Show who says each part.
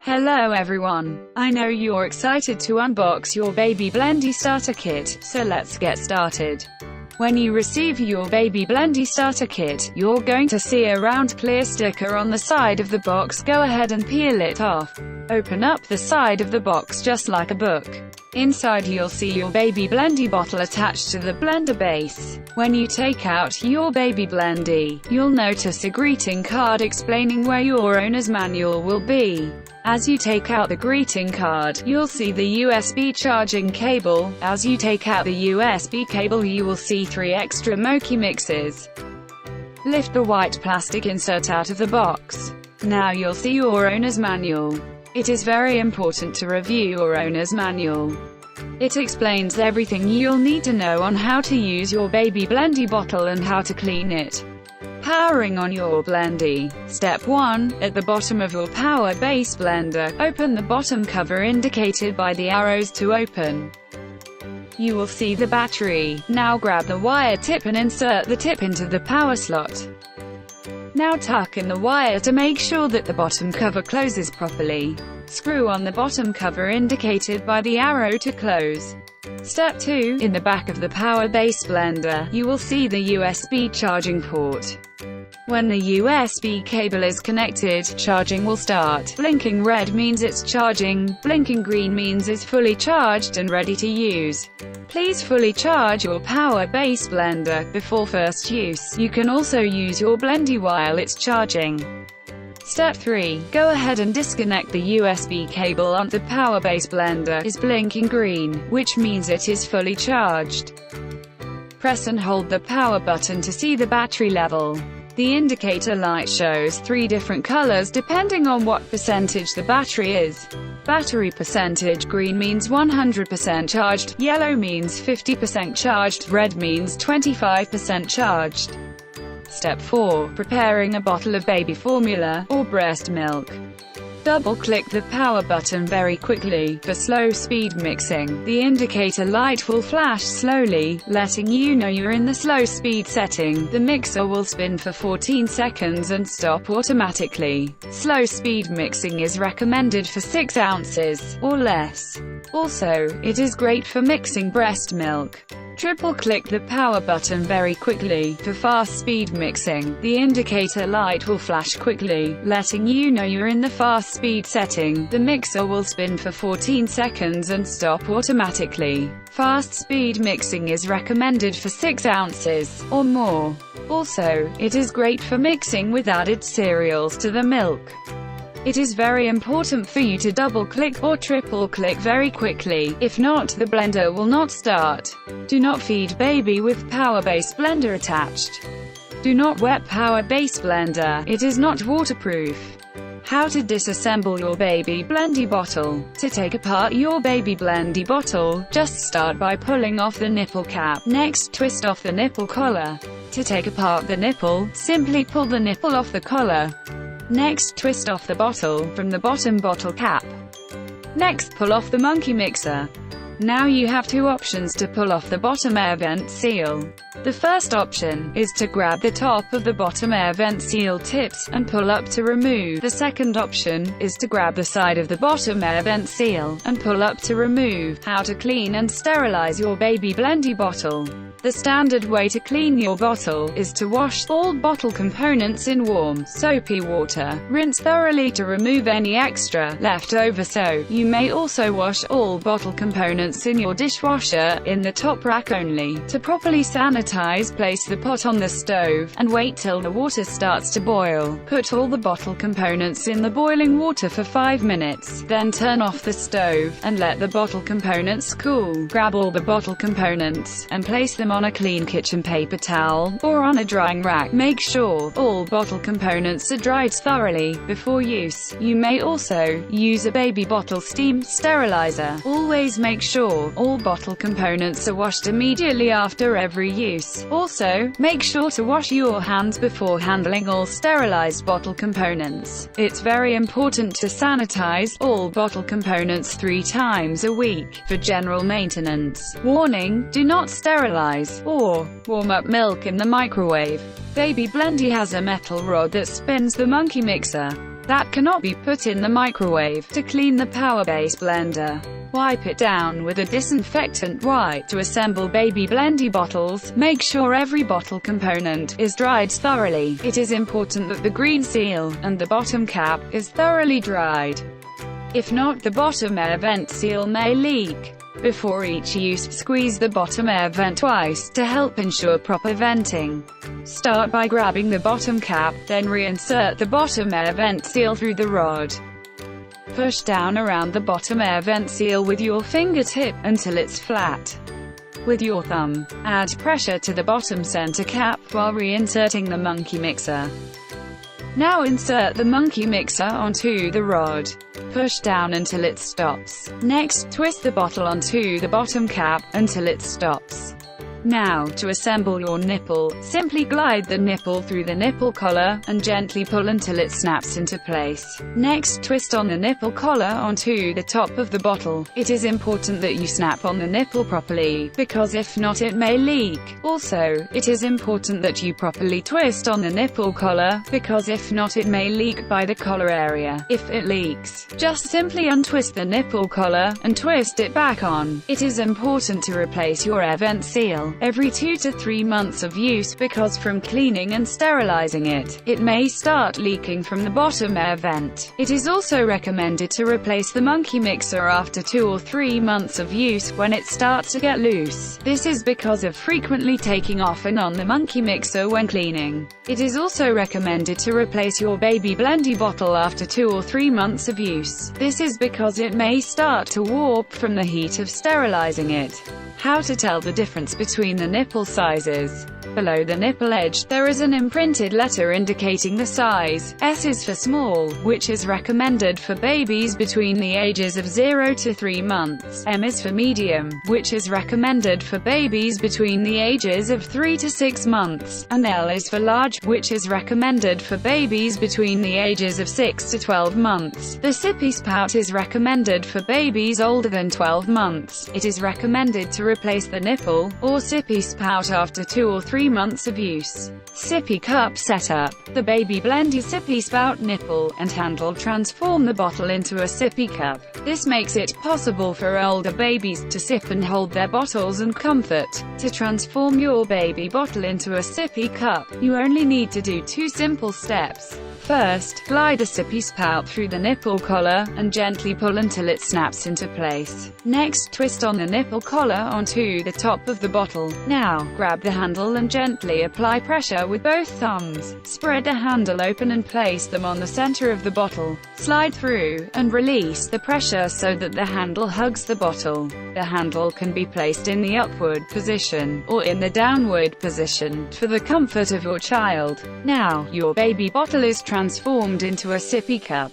Speaker 1: Hello everyone. I know you're excited to unbox your Baby Blendy starter kit, so let's get started. When you receive your Baby Blendy starter kit, you're going to see a round clear sticker on the side of the box. Go ahead and peel it off. Open up the side of the box just like a book. Inside you'll see your Baby Blendy bottle attached to the blender base. When you take out your Baby Blendy, you'll notice a greeting card explaining where your owner's manual will be. As you take out the greeting card, you'll see the USB charging cable. As you take out the USB cable, you will see 3 extra Mochi mixes. Lift the white plastic insert out of the box. Now you'll see your owner's manual. It is very important to review your owner's manual. It explains everything you'll need to know on how to use your Baby Blendy bottle and how to clean it. Powering on your Blendy. Step 1. At the bottom of your power base blender, open the bottom cover indicated by the arrows to open. You will see the battery. Now grab the wire tip and insert the tip into the power slot. Now tuck in the wire to make sure that the bottom cover closes properly. Screw on the bottom cover indicated by the arrow to close. Step 2. In the back of the power base blender, you will see the USB charging port. When the USB cable is connected, charging will start. Blinking red means it's charging, blinking green means it's fully charged and ready to use. Please fully charge your power base blender before first use. You can also use your Blendy while it's charging. Step 3. Go ahead and disconnect the USB cable on the power base blender. Is blinking green, which means it is fully charged. Press and hold the power button to see the battery level. The indicator light shows 3 different colors depending on what percentage the battery is. Battery percentage: green means 100% charged, yellow means 50% charged, red means 25% charged. Step 4. Preparing a bottle of baby formula, or breast milk. Double-click the power button very quickly. For slow speed mixing, the indicator light will flash slowly, letting you know you're in the slow speed setting. The mixer will spin for 14 seconds and stop automatically. Slow speed mixing is recommended for 6 ounces, or less. Also, it is great for mixing breast milk. Triple-click the power button very quickly. For fast speed mixing, the indicator light will flash quickly, letting you know you're in the fast speed setting. The mixer will spin for 14 seconds and stop automatically. Fast speed mixing is recommended for 6 ounces, or more. Also, it is great for mixing with added cereals to the milk. It is very important for you to double-click or triple-click very quickly. If not, the blender will not start. Do not feed baby with power base blender attached. Do not wet power base blender. It is not waterproof. How to disassemble your Baby Blendy bottle. To take apart your Baby Blendy bottle, just start by pulling off the nipple cap. Next, twist off the nipple collar. To take apart the nipple, simply pull the nipple off the collar. Next, twist off the bottle from the bottom bottle cap. Next, pull off the monkey mixer. Now you have 2 options to pull off the bottom air vent seal. The first option is to grab the top of the bottom air vent seal tips and pull up to remove. The second option is to grab the side of the bottom air vent seal and pull up to remove. How to clean and sterilize your Baby Blendy bottle. The standard way to clean your bottle is to wash all bottle components in warm, soapy water. Rinse thoroughly to remove any extra, leftover soap. You may also wash all bottle components in your dishwasher, in the top rack only. To properly sanitize, place the pot on the stove, and wait till the water starts to boil. Put all the bottle components in the boiling water for 5 minutes, then turn off the stove, and let the bottle components cool. Grab all the bottle components, and place them on a clean kitchen paper towel, or on a drying rack. Make sure all bottle components are dried thoroughly before use. You may also use a baby bottle steam sterilizer. Always make sure all bottle components are washed immediately after every use. Also, make sure to wash your hands before handling all sterilized bottle components. It's very important to sanitize all bottle components 3 times a week for general maintenance. Warning: do not sterilize or warm up milk in the microwave. Baby Blendy has a metal rod that spins the monkey mixer. that cannot be put in the microwave. To clean the power-based blender, wipe it down with a disinfectant wipe. To assemble Baby Blendy bottles, make sure every bottle component is dried thoroughly. It is important that the green seal and the bottom cap is thoroughly dried. If not, the bottom air vent seal may leak. Before each use, squeeze the bottom air vent twice to help ensure proper venting. Start by grabbing the bottom cap, then reinsert the bottom air vent seal through the rod. Push down around the bottom air vent seal with your fingertip until it's flat. With your thumb, add pressure to the bottom center cap while reinserting the monkey mixer. Now insert the monkey mixer onto the rod. Push down until it stops. Next, twist the bottle onto the bottom cap until it stops. Now, to assemble your nipple, simply glide the nipple through the nipple collar, and gently pull until it snaps into place. Next, twist on the nipple collar onto the top of the bottle. It is important that you snap on the nipple properly, because if not it may leak. Also, it is important that you properly twist on the nipple collar, because if not it may leak by the collar area. If it leaks, just simply untwist the nipple collar, and twist it back on. It is important to replace your air vent seal every 2 to 3 months of use, because from cleaning and sterilizing it, it may start leaking from the bottom air vent. It is also recommended to replace the monkey mixer after 2 or 3 months of use, when it starts to get loose. This is because of frequently taking off and on the monkey mixer when cleaning. It is also recommended to replace your Baby Blendy bottle after 2 or 3 months of use. This is because it may start to warp from the heat of sterilizing it. How to tell the difference between the nipple sizes. Below the nipple edge, there is an imprinted letter indicating the size. S is for small, which is recommended for babies between the ages of 0 to 3 months. M is for medium, which is recommended for babies between the ages of 3 to 6 months. And L is for large, which is recommended for babies between the ages of 6 to 12 months. The Sippy spout is recommended for babies older than 12 months. It is recommended to replace the nipple, or Sippy spout after 2 or 3 months of use. Sippy cup setup. The Baby Blendy Sippy spout nipple and handle transform the bottle into a sippy cup. This makes it possible for older babies to sip and hold their bottles in comfort. To transform your baby bottle into a sippy cup, you only need to do 2 simple steps. First, glide a sippy spout through the nipple collar, and gently pull until it snaps into place. Next, twist on the nipple collar onto the top of the bottle. Now, grab the handle and gently apply pressure with both thumbs. Spread the handle open and place them on the center of the bottle. Slide through, and release the pressure so that the handle hugs the bottle. The handle can be placed in the upward position, or in the downward position, for the comfort of your child. Now, your baby bottle is transformed into a sippy cup.